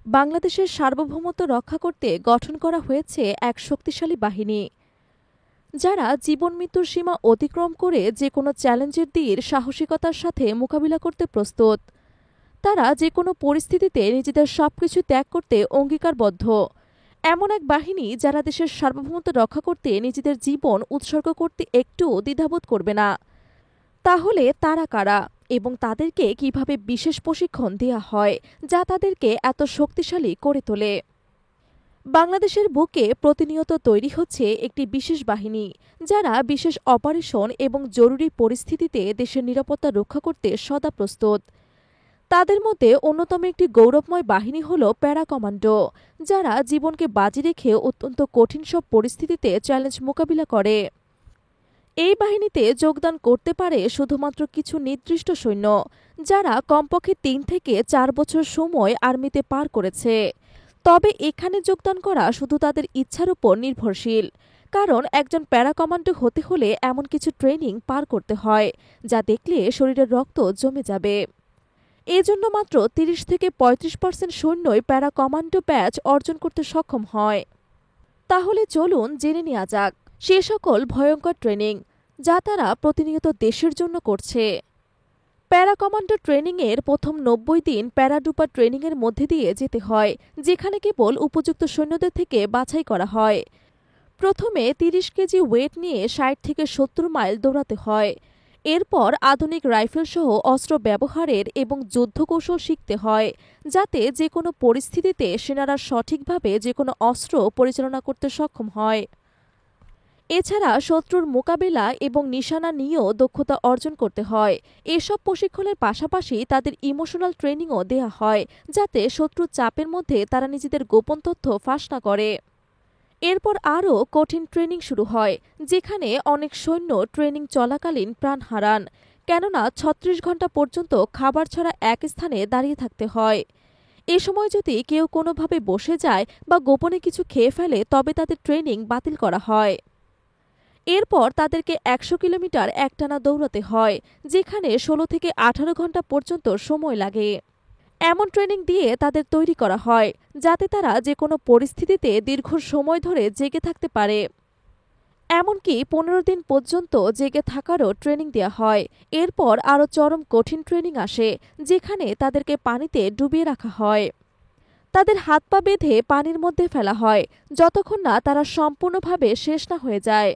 বাংলাদেশের সার্বভৌমত্ব রক্ষা করতে গঠন করা হয়েছে এক শক্তিশালী বাহিনী, যারা জীবন মৃত্যুর সীমা অতিক্রম করে যে কোনো চ্যালেঞ্জের দিয়ে সাহসিকতার সাথে মোকাবিলা করতে প্রস্তুত। তারা যে কোনো পরিস্থিতিতে নিজেদের সবকিছু ত্যাগ করতে অঙ্গীকারবদ্ধ। এমন এক বাহিনী যারা দেশের সার্বভৌমত্ব রক্ষা করতে নিজেদের জীবন উৎসর্গ করতে একটুও দ্বিধাবোধ করবে না। তাহলে তারা কারা এবং তাদেরকে কিভাবে বিশেষ প্রশিক্ষণ দেয়া হয় যা তাদেরকে এত শক্তিশালী করে তোলে? বাংলাদেশের বুকে প্রতিনিয়ত তৈরি হচ্ছে একটি বিশেষ বাহিনী, যারা বিশেষ অপারেশন এবং জরুরি পরিস্থিতিতে দেশের নিরাপত্তা রক্ষা করতে সদা প্রস্তুত। তাদের মধ্যে অন্যতম একটি গৌরবময় বাহিনী হল প্যারা কমান্ডো, যারা জীবনকে বাজি রেখে অত্যন্ত কঠিন সব পরিস্থিতিতে চ্যালেঞ্জ মোকাবিলা করে। এই বাহিনীতে যোগদান করতে পারে শুধুমাত্র কিছু নির্দিষ্ট সৈন্য, যারা কমপক্ষে ৩ থেকে ৪ বছর সময় আর্মিতে পার করেছে। তবে এখানে যোগদান করা শুধু তাদের ইচ্ছার উপর নির্ভরশীল, কারণ একজন প্যারা কমান্ডো হতে হলে এমন কিছু ট্রেনিং পার করতে হয় যা দেখলে শরীরের রক্ত জমে যাবে। এজন্য মাত্র ৩০ থেকে ৩৫% সৈন্যই প্যারা কমান্ডো ব্যাচ অর্জন করতে সক্ষম হয়। তাহলে চলুন জেনে নেওয়া যাক সে সকল ভয়ঙ্কর ট্রেনিং যা তারা প্রতিনিয়ত দেশের জন্য করছে। প্যারা কমান্ডো ট্রেনিংয়ের প্রথম ৯০ দিন প্যারাডুপার ট্রেনিংয়ের মধ্যে দিয়ে যেতে হয়, যেখানে কেবল উপযুক্ত সৈন্যদের থেকে বাছাই করা হয়। প্রথমে ৩০ কেজি ওয়েট নিয়ে ৬০ থেকে ৭০ মাইল দৌড়াতে হয়। এরপর আধুনিক রাইফেলসহ অস্ত্র ব্যবহারের এবং যুদ্ধকৌশল শিখতে হয়, যাতে যে কোনো পরিস্থিতিতে সেনারা সঠিকভাবে যে কোনো অস্ত্র পরিচালনা করতে সক্ষম হয়। এছাড়া শত্রুর মোকাবেলা এবং নিশানা নিয়েও দক্ষতা অর্জন করতে হয়। এসব প্রশিক্ষণের পাশাপাশি তাদের ইমোশনাল ট্রেনিংও দেয়া হয়, যাতে শত্রুর চাপের মধ্যে তারা নিজেদের গোপন তথ্য ফাঁস না করে। এরপর আরও কঠিন ট্রেনিং শুরু হয়, যেখানে অনেক সৈন্য ট্রেনিং চলাকালীন প্রাণ হারান, কেননা ৩৬ ঘণ্টা পর্যন্ত খাবার ছাড়া এক স্থানে দাঁড়িয়ে থাকতে হয়। এ সময় যদি কেউ কোনোভাবে বসে যায় বা গোপনে কিছু খেয়ে ফেলে, তবে তাদের ট্রেনিং বাতিল করা হয়। এরপর তাদেরকে ১০০ কিলোমিটার একটানা দৌড়াতে হয়, যেখানে ১৬ থেকে ১৮ ঘণ্টা পর্যন্ত সময় লাগে। এমন ট্রেনিং দিয়ে তাদের তৈরি করা হয় যাতে তারা যে কোনো পরিস্থিতিতে দীর্ঘ সময় ধরে জেগে থাকতে পারে। এমনকি ১৫ দিন পর্যন্ত জেগে থাকারও ট্রেনিং দেওয়া হয়। এরপর আরও চরম কঠিন ট্রেনিং আসে, যেখানে তাদেরকে পানিতে ডুবিয়ে রাখা হয়। তাদের হাত পা বেঁধে পানির মধ্যে ফেলা হয় যতক্ষণ না তারা সম্পূর্ণভাবে শেষ না হয়ে যায়।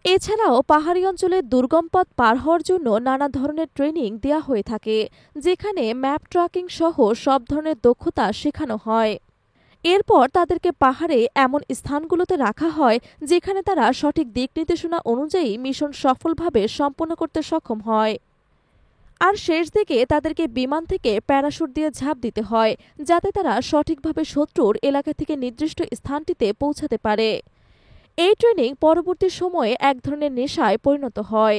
এছাড়াও পাহাড়ি অঞ্চলের দুর্গম পথ পার হওয়ার জন্য নানা ধরনের ট্রেনিং দেয়া হয়ে থাকে, যেখানে ম্যাপ ট্র্যাকিং সহ সব ধরনের দক্ষতা শেখানো হয়। এরপর তাদেরকে পাহাড়ে এমন স্থানগুলোতে রাখা হয় যেখানে তারা সঠিক দিক নির্দেশনা অনুযায়ী মিশন সফলভাবে সম্পন্ন করতে সক্ষম হয়। আর শেষ দিকে তাদেরকে বিমান থেকে প্যারাশুট দিয়ে ঝাঁপ দিতে হয়, যাতে তারা সঠিকভাবে শত্রুর এলাকা থেকে নির্দিষ্ট স্থানটিতে পৌঁছাতে পারে। এই ট্রেনিং পরবর্তী সময়ে এক ধরনের নেশায় পরিণত হয়।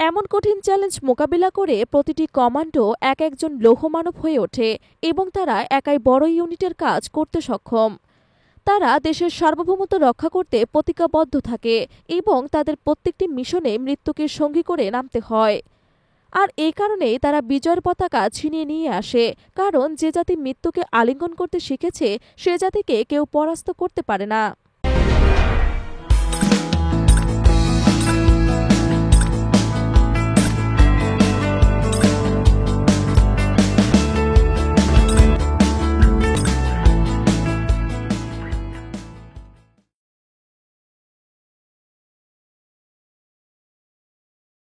এমন কঠিন চ্যালেঞ্জ মোকাবিলা করে প্রতিটি কমান্ডো এক একজন লৌহমানব হয়ে ওঠে এবং তারা একাই বড় ইউনিটের কাজ করতে সক্ষম। তারা দেশের সার্বভৌমত্ব রক্ষা করতে প্রতিজ্ঞাবদ্ধ থাকে এবং তাদের প্রত্যেকটি মিশনে মৃত্যুকে সঙ্গী করে নামতে হয়। আর এই কারণেই তারা বিজয়ের পতাকা ছিনিয়ে নিয়ে আসে, কারণ যে জাতি মৃত্যুকে আলিঙ্গন করতে শিখেছে সে জাতিকে কেউ পরাস্ত করতে পারে না।